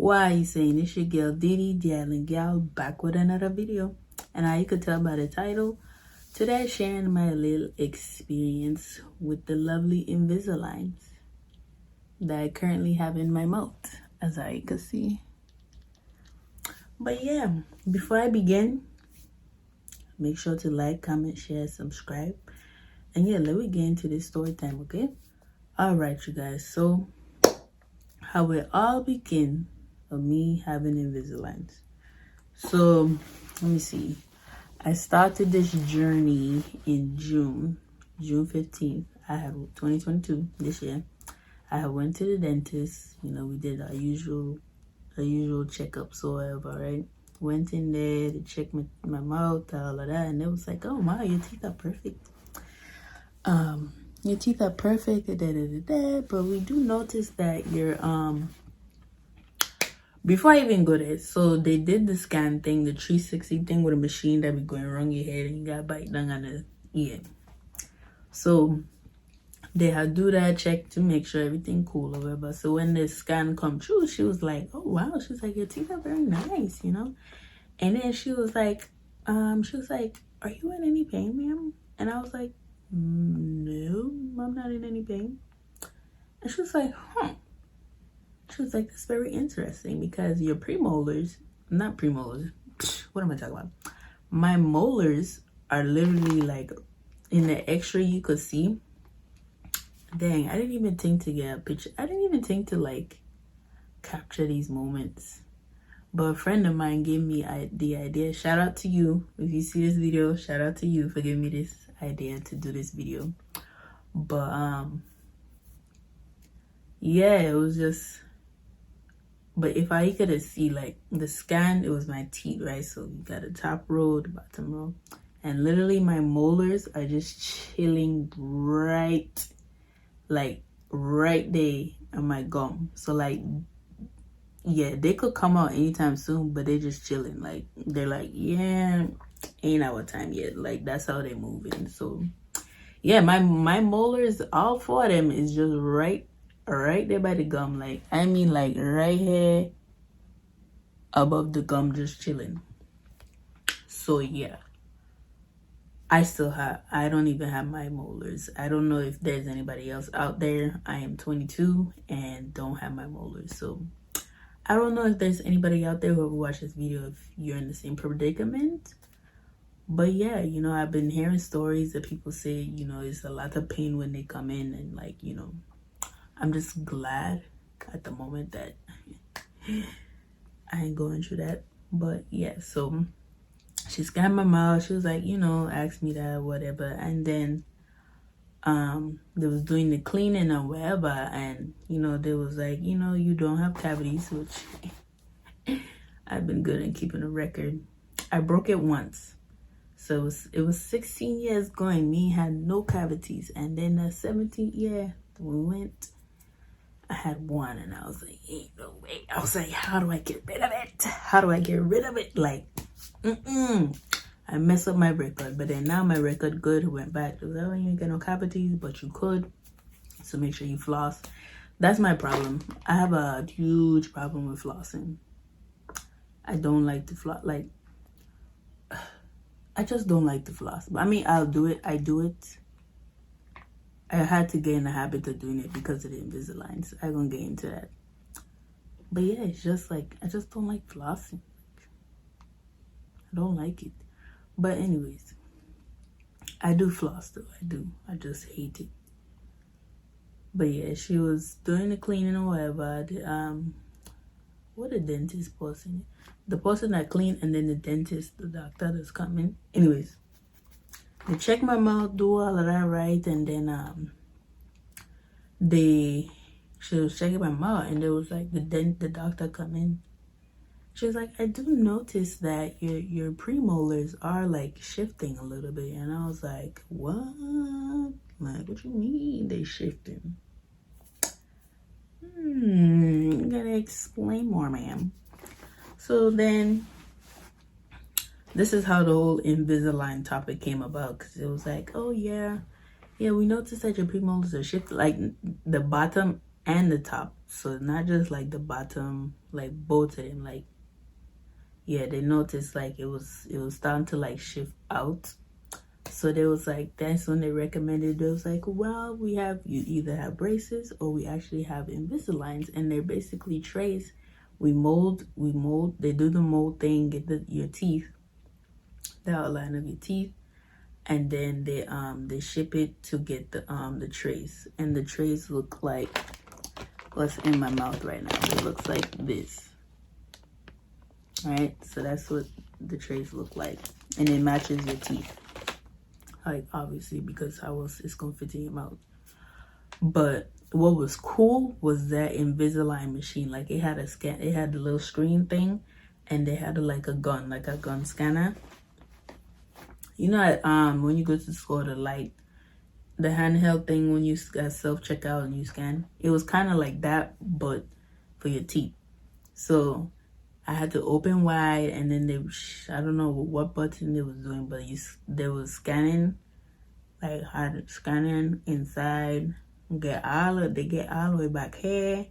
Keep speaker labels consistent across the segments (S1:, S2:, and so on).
S1: Why are you saying this? Your girl Didi, the Island Gal, back with another video. And you could tell by the title, today I'm sharing my little experience with the lovely Invisaligns that I currently have in my mouth, as I can see. But yeah, before I begin, make sure to like, comment, share, subscribe. And yeah, let me get into this story time, okay? Alright, you guys. So, how it all began of me having Invisaligns. So, let me see. I started this journey in June 15th. I have 2022 this year. I went to the dentist. You know, we did our usual checkups or whatever, right? Went in there to check my mouth, all of that, and it was like, oh wow, your teeth are perfect. Your teeth are perfect, but we do notice that your before I even go there, so they did the scan thing, the 360 thing with a machine that be going around your head and you got bite down on the ear. So they had do that check to make sure everything cool or whatever. So when the scan come true, she was like, oh wow, she's like, your teeth are very nice, you know. And then she was like, are you in any pain, ma'am? And I was like, no, I'm not in any pain. And she was like, she was like, that's very interesting because your premolars, not premolars, what am I talking about? My molars are literally like in the x-ray you could see. Dang, I didn't even think to get a picture. I didn't even think to like capture these moments. But a friend of mine gave me the idea. Shout out to you. If you see this video, shout out to you for giving me this idea to do this video. But yeah, it was just, but if I could see like the scan, it was my teeth, right? So you got the top row, the bottom row, and literally my molars are just chilling right there on my gum. So like, yeah, they could come out anytime soon, but they just chilling. Like, they're like, yeah, ain't our time yet. Like, that's how they moving. So yeah, my molars, all four of them is just right there by the gum. Like, I mean, like right here above the gum, just chilling. So yeah, I don't even have my molars. I don't know if there's anybody else out there. I am 22 and don't have my molars. So I don't know if there's anybody out there who will watch this video if you're in the same predicament. But yeah, you know, I've been hearing stories that people say, you know, it's a lot of pain when they come in, and like, you know, I'm just glad at the moment that I ain't going through that. But yeah, so she scanned my mouth. She was like, you know, asked me that, whatever. And then they was doing the cleaning or whatever, and you know, they was like, you know, you don't have cavities, which I've been good at keeping a record. I broke it once. So it was 16 years going, me had no cavities. And then the 17th year we went, I had one, and I was like, ain't no way. I was like, how do I get rid of it? How do I get rid of it? Like, I messed up my record, but then now my record good. Went back to, oh, you ain't got no cavities, but you could. So make sure you floss. That's my problem. I have a huge problem with flossing. I don't like to floss. Like, I just don't like to floss. But I mean, I'll do it. I do it. I had to get in the habit of doing it because of the Invisaligns. I'm gonna get into that. But yeah, it's just like, I just don't like flossing. I don't like it. But anyways, I do floss though. I do. I just hate it. But yeah, she was doing the cleaning or whatever. What a dentist person. The person that cleaned, and then the dentist, the doctor that's coming. Anyways, they check my mouth, do all of that, right? And then she was checking my mouth, and there was like the doctor come in. She was like, I do notice that your premolars are like shifting a little bit. And I was like, what? Like, what you mean they shifting? You gotta explain more, ma'am. So then, this is how the whole Invisalign topic came about. Because it was like, oh yeah, we noticed that your premolars are shifting. Like, the bottom and the top. So not just like the bottom, like both of them. Like, yeah, they noticed like it was starting to like shift out. So they was like, that's when they recommended. They was like, well, you either have braces or we actually have Invisaligns, and they're basically trays. We mold. They do the mold thing, get your teeth, the outline of your teeth, and then they ship it to get the trays. And the trays look like what's in my mouth right now. It looks like this. Right? So that's what the trays look like, and it matches your teeth. Like, obviously, because how else it's gonna fit in your mouth. But what was cool was that Invisalign machine. Like, it had a scan, it had the little screen thing, and they had like a gun scanner. You know, when you go to the store, the handheld thing when you got self-checkout and you scan, it was kind of like that, but for your teeth. So I had to open wide, and then I don't know what button they was doing, but they was scanning, like scanning inside. They get all the way back here,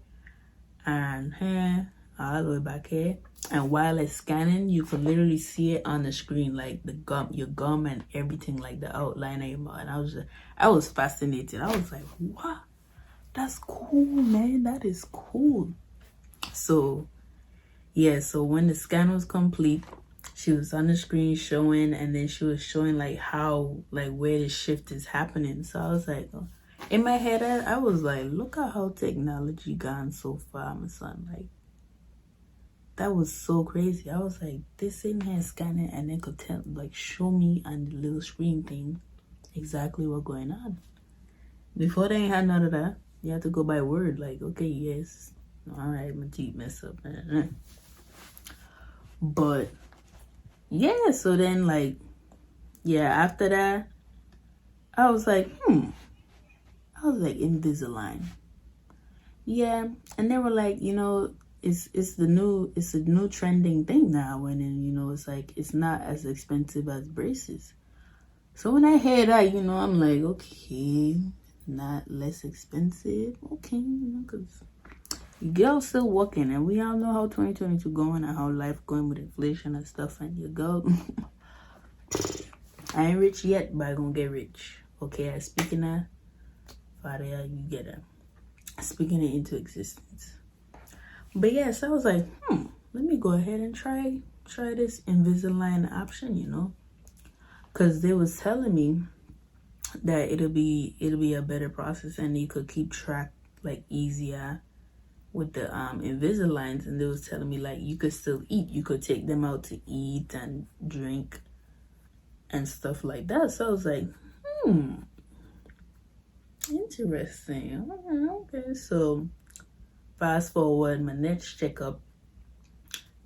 S1: and here, all the way back here. And while it's scanning, you could literally see it on the screen, like your gum and everything, like the outline of your mouth. And I was fascinated. I was like, what? That's cool, man. That is cool. So yeah, so when the scan was complete, she was on the screen showing, and then she was showing like how, like where the shift is happening. So I was like, oh. In my head, I was like, look at how technology gone so far, my son. Like, that was so crazy. I was like, this in here scanning, and they could tell, like, show me on the little screen thing exactly what's going on. Before they ain't had none of that. You have to go by word, like, okay, yes, all right, my teeth messed up. But yeah, so then like, yeah, after that, I was like, Invisalign. Yeah, and they were like, it's a new trending thing now, and then it's like it's not as expensive as braces. So when I hear that, I'm like, okay, not less expensive, okay, because your girl's still working, and we all know how 2022 going and how life going with inflation and stuff. And your girl, I ain't rich yet, but I gonna get rich. Okay, I speaking of, Father, you get it. Speaking it into existence. But yes, I was like, let me go ahead and try this Invisalign option, because they was telling me that it'll be a better process, and you could keep track like easier with the Invisaligns. And they was telling me like you could still eat, you could take them out to eat and drink and stuff like that. So I was like, interesting. Okay, so fast forward, my next checkup,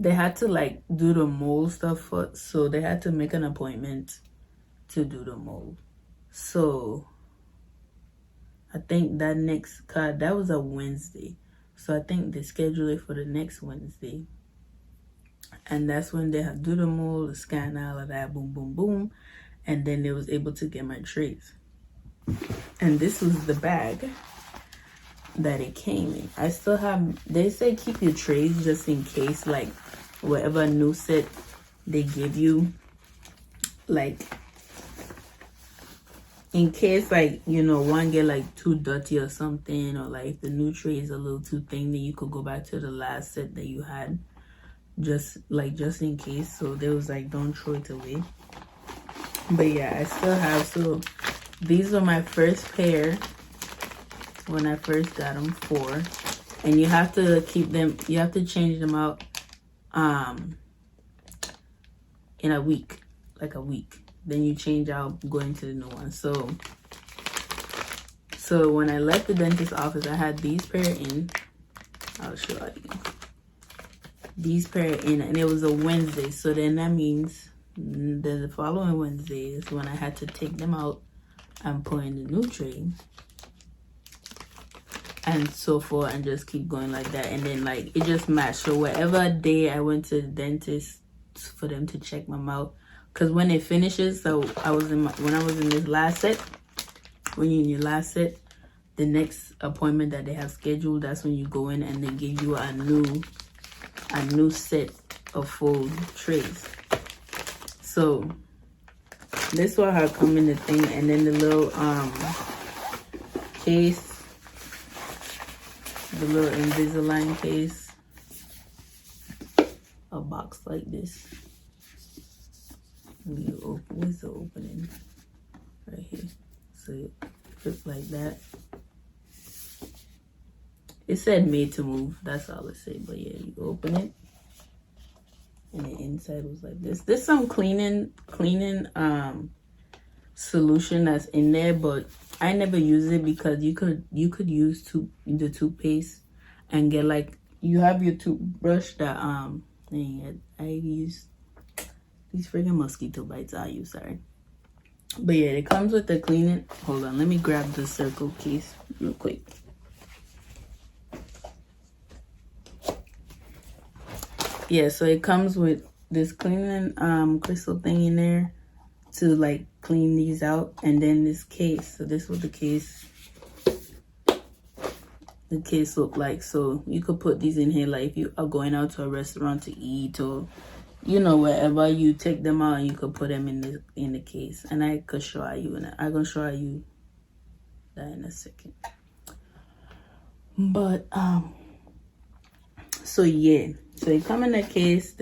S1: they had to like do the mold stuff first, so they had to make an appointment to do the mold. So I think that was a Wednesday. So I think they scheduled it for the next Wednesday. And that's when they had do the mold, the scan, all of that, boom, boom, boom. And then they was able to get my trays. And this was the bag that it came in. I still have, they say keep your trays just in case, like whatever new set they give you, like in case like one get like too dirty or something, or like if the new tray is a little too thin, then you could go back to the last set that you had, just in case. So they was like, don't throw it away. But yeah, I still have, so these are my first pair when I first got them, 4, and you have to keep them, you have to change them out in a week, like a week. Then you change out going to the new one. So when I left the dentist office, I had these pair in. I'll show you. These pair in, and it was a Wednesday. So then that means the following Wednesday is when I had to take them out and put in the new tray. And so forth, and just keep going like that. And then like it just matched. So whatever day I went to the dentist for them to check my mouth, because when it finishes, so when I was in this last set, when you're in your last set, the next appointment that they have scheduled, that's when you go in and they give you a new set of full trays. So this one had come in the thing, and then the little case, the little Invisalign case, a box like this. You open, where's the opening? Right here. So it fits like that. It said made to move, that's all it said. But yeah, you open it, and the inside was like this. There's some cleaning solution that's in there, but I never use it because you could use the toothpaste and get like, you have your toothbrush that I use these freaking mosquito bites I use, sorry. But yeah, it comes with the cleaning. Hold on, let me grab the circle case real quick. Yeah, so it comes with this cleaning crystal thing in there to like clean these out, and then this case. So this was the case looked like. So you could put these in here, like if you are going out to a restaurant to eat, or you know, wherever, you take them out and you could put them in the case. And I could show you, and I'm gonna show you that in a second. But so yeah, so they come in the case.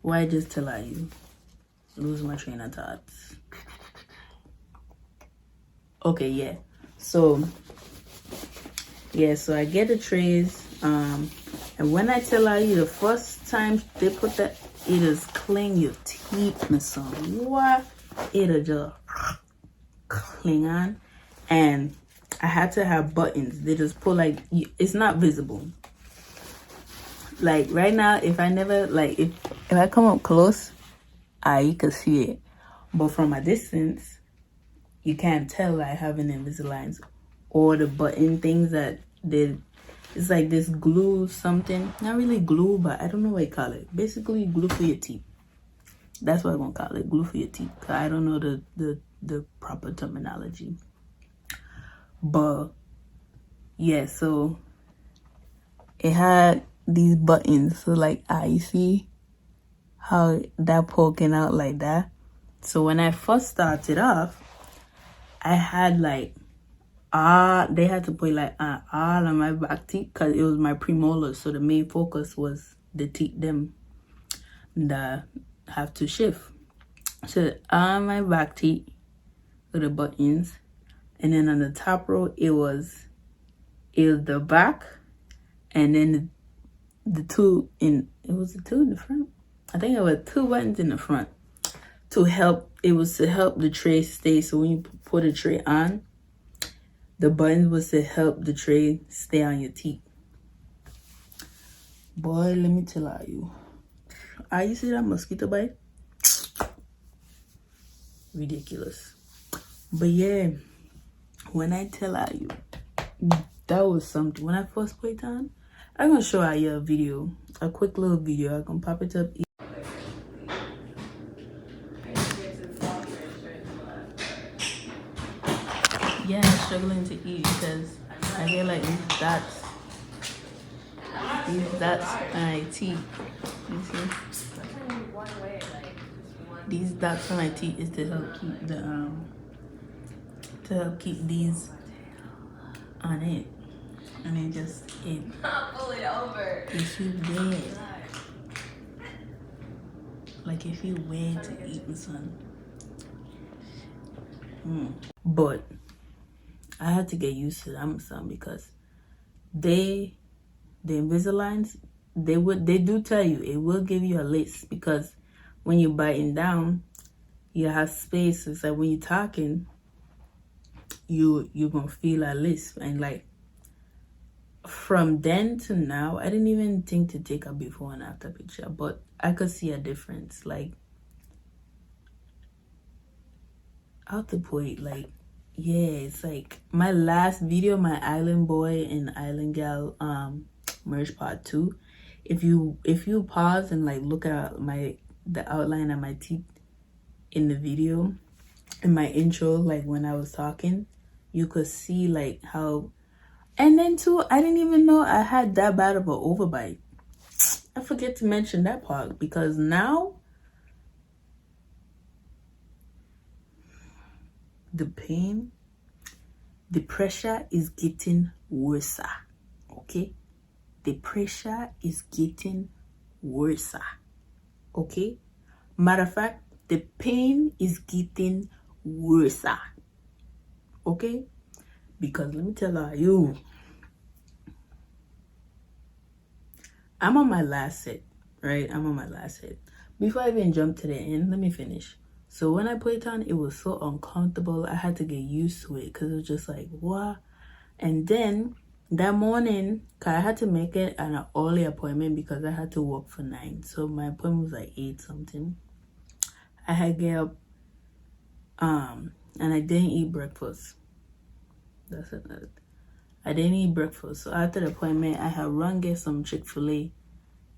S1: Why just tell you? Lose my train of thoughts. Okay, yeah. So I get the trays. And when I tell you, the first time they put that, it is clean your teeth, my son. What? It'll just cling on. And I had to have buttons. They just pull, like, it's not visible. Like right now, if I never, like, if I come up close, you can see it. But from a distance, you can't tell I have an Invisalign, or the button things that it's like this glue something. Not really glue, but I don't know what you call it. Basically glue for your teeth. That's what I'm gonna call it, glue for your teeth. Cause I don't know the proper terminology. But yeah, so it had these buttons. So like, you see how that poking out like that? So when I first started off, I had like, they had to put like all on my back teeth because it was my premolars. So the main focus was the teeth them that have to shift. So on my back teeth with the buttons, and then on the top row it was the back, and then the two in the front. I think it was 2 buttons in the front to help. It was to help the tray stay. So when you put a tray on, the button was to help the tray stay on your teeth. Boy, let me tell you. You see that mosquito bite? Ridiculous. But yeah, when I tell you, that was something. When I first put it on, I'm going to show you a video. A quick little video. I'm going to pop it up. Yeah, I'm struggling to eat because I get like these dots on my teeth. You see? These dots on my teeth is to help keep these on it, and it pull it over. It feels weird. Like it feels weird to eat with son. But I had to get used to them some, because the Invisaligns, they do tell you, it will give you a list, because when you're biting down, you have space. It's like when you're talking, you're gonna feel a list. And like from then to now, I didn't even think to take a before and after picture, but I could see a difference. Like, how to put it, like, yeah, it's like my last video, my Island Boy and Island Gal merge part 2. If you pause and like look at the outline of my teeth in the video, in my intro, like when I was talking, you could see like how. And then too, I didn't even know I had that bad of an overbite. I forget to mention that part, because now the pain, the pressure is getting worse. Okay? The pressure is getting worse. Okay? Matter of fact, the pain is getting worse. Okay? Because let me tell you, I'm on my last set, right? I'm on my last set. Before I even jump to the end, let me finish. So when I put it on, it was so uncomfortable. I had to get used to it because it was just like, what? And then that morning, cause I had to make it an early appointment because I had to work for 9. So my appointment was like 8 something. I had get up, and I didn't eat breakfast. That's another. I didn't eat breakfast. So after the appointment, I had run get some Chick-fil-A.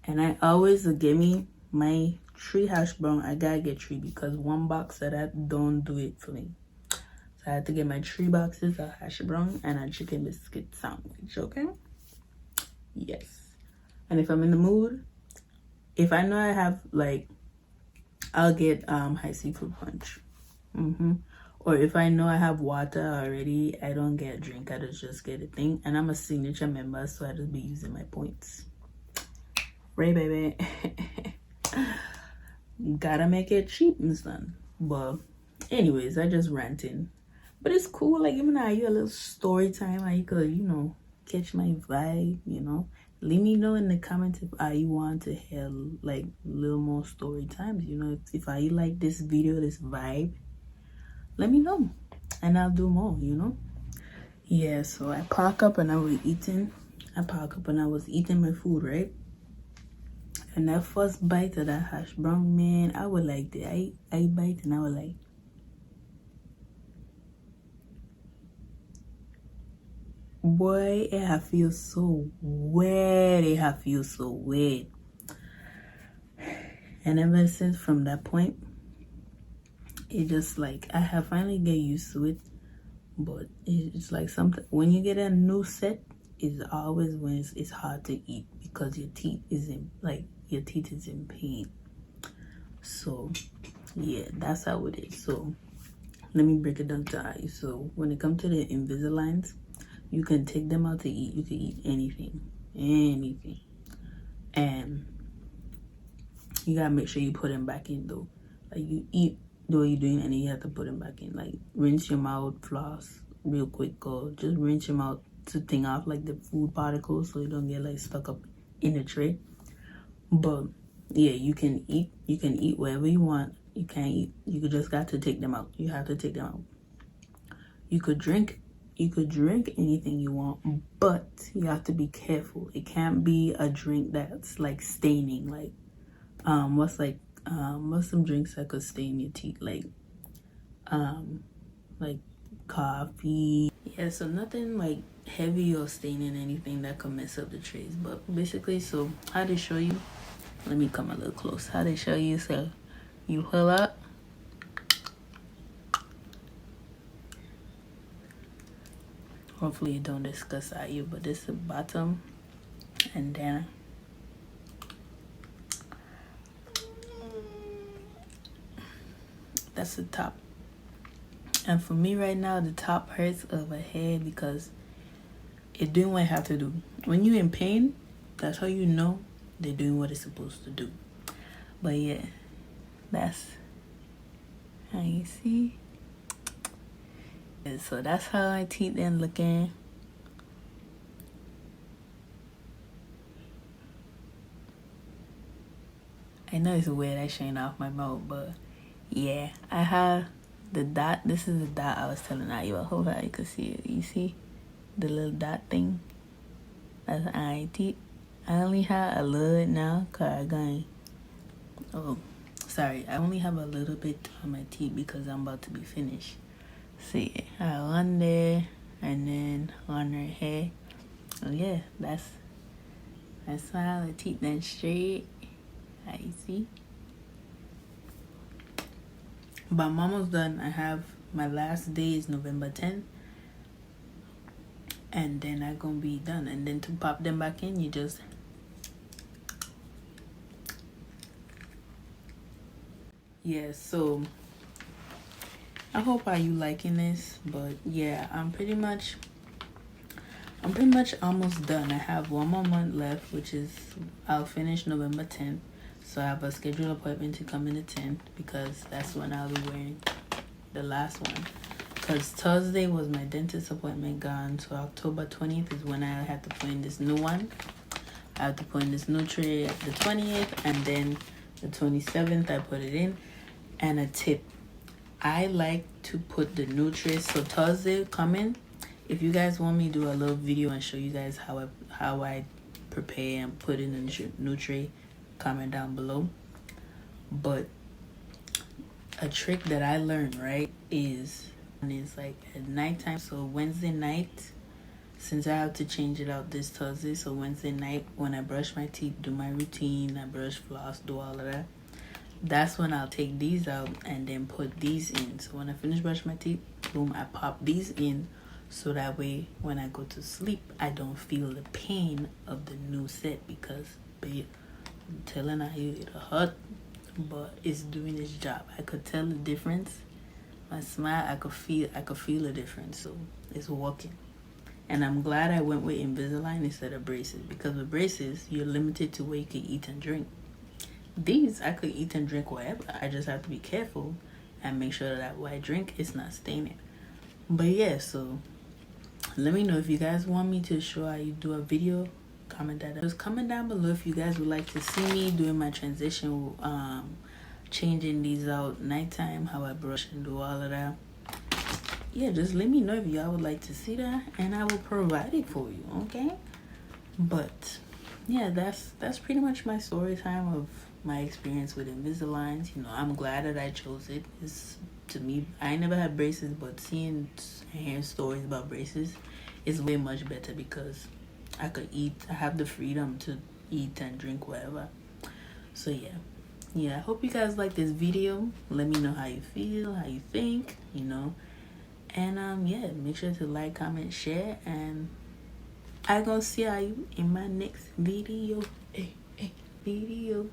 S1: And I always give me my 3 hash brown. I gotta get 3 because 1 box of that don't do it for me. So I had to get my 3 boxes of hash brown and a chicken biscuit sandwich, okay? Yes. And if I'm in the mood, if I know I have like, I'll get high seafood punch. Or if I know I have water already, I don't get a drink. I just get a thing. And I'm a signature member, so I just be using my points. Right, baby. Gotta make it cheap and stuff. But anyways, I just ranting. But it's cool, like giving you a little story time. How you could, catch my vibe, Let me know in the comments if you want to hear like little more story times, if I like this video, this vibe, let me know. And I'll do more, Yeah, so I park up and I was eating my food, right? And that first bite of that hash brown, man, I was like, I bite and I was like, boy, it have feel so weird. And ever since from that point, it just like, I have finally get used to it. But it's like something, when you get a new set, it's always when it's hard to eat because your teeth is in pain. So yeah, that's how it is. So let me break it down to you. So when it comes to the Invisaligns, you can take them out to eat. You can eat anything, and you gotta make sure you put them back in though. Like you eat the way you're doing, and then you have to put them back in. Like rinse your mouth, floss real quick, or just rinse your mouth to thing off like the food particles so you don't get like stuck up in the tray. But yeah, you can eat whatever you want. You can't eat, you just got to take them out. You have to take them out. You could drink anything you want, but you have to be careful. It can't be a drink that's like staining, like what's some drinks that could stain your teeth, like coffee. Yeah, so nothing like heavy or staining anything that could mess up the trays. But basically, so how they show you, let me come a little close. How they show you, so you pull up, hopefully it don't discuss at you, but this is the bottom, and then that's the top. And for me right now, the top hurts overhead because it's doing what it have to do. When you're in pain, that's how you know they're doing what it's supposed to do. But yeah, that's how you see. And so that's how my teeth then looking. I know it's weird I showing off my mouth, but yeah, I have the dot. This is the dot I was telling you. I hope you can see it. You see the little dot thing? That's eye teeth. I only have a little now because I only have a little bit on my teeth because I'm about to be finished. See, I have one there and then one right here. Oh yeah, that's how the teeth then straight. You see? But I'm almost done. I have my last day is November 10th. and then I'm gonna be done. And then to pop them back in, you just yeah. So I hope are you liking this, but yeah, I'm pretty much almost done. I have one more month left, which is I'll finish November 10th. So I have a scheduled appointment to come in the 10th because that's when I'll be wearing the last one. Because Thursday was my dentist appointment gone, so October 20th is when I have to put in this new one. I have to put in this new tray the 20th, and then the 27th I put it in. And a tip, I like to put the new tray, so Thursday coming, if you guys want me to do a little video and show you guys how I prepare and put in the new tray, comment down below. But a trick that I learned, right, is like at nighttime. So Wednesday night, since I have to change it out this Thursday, so Wednesday night when I brush my teeth, do my routine, I brush, floss, do all of that, that's when I'll take these out and then put these in. So when I finish brushing my teeth, boom, I pop these in, so that way when I go to sleep, I don't feel the pain of the new set, because babe, I'm telling you, it'll hurt, but it's doing its job. I could tell the difference. My smile, I could feel the difference. So it's working. And I'm glad I went with Invisalign instead of braces, because with braces, you're limited to where you can eat and drink. These, I could eat and drink wherever. I just have to be careful and make sure that what I drink is not staining. But yeah, so let me know if you guys want me to show how you do a video. Comment that. Just comment down below if you guys would like to see me doing my transition, changing these out nighttime, how I brush and do all of that. Yeah, just let me know if y'all would like to see that, and I will provide it for you, okay? But yeah, that's pretty much my story time of my experience with Invisalign. You know, I'm glad that I chose it. It's, to me, I never had braces, but seeing and hearing stories about braces is way much better, because I could eat, I have the freedom to eat and drink whatever. So yeah, I hope you guys like this video. Let me know how you feel, how you think, you know. And yeah, make sure to like, comment, share, and I gonna see you in my next video. Video.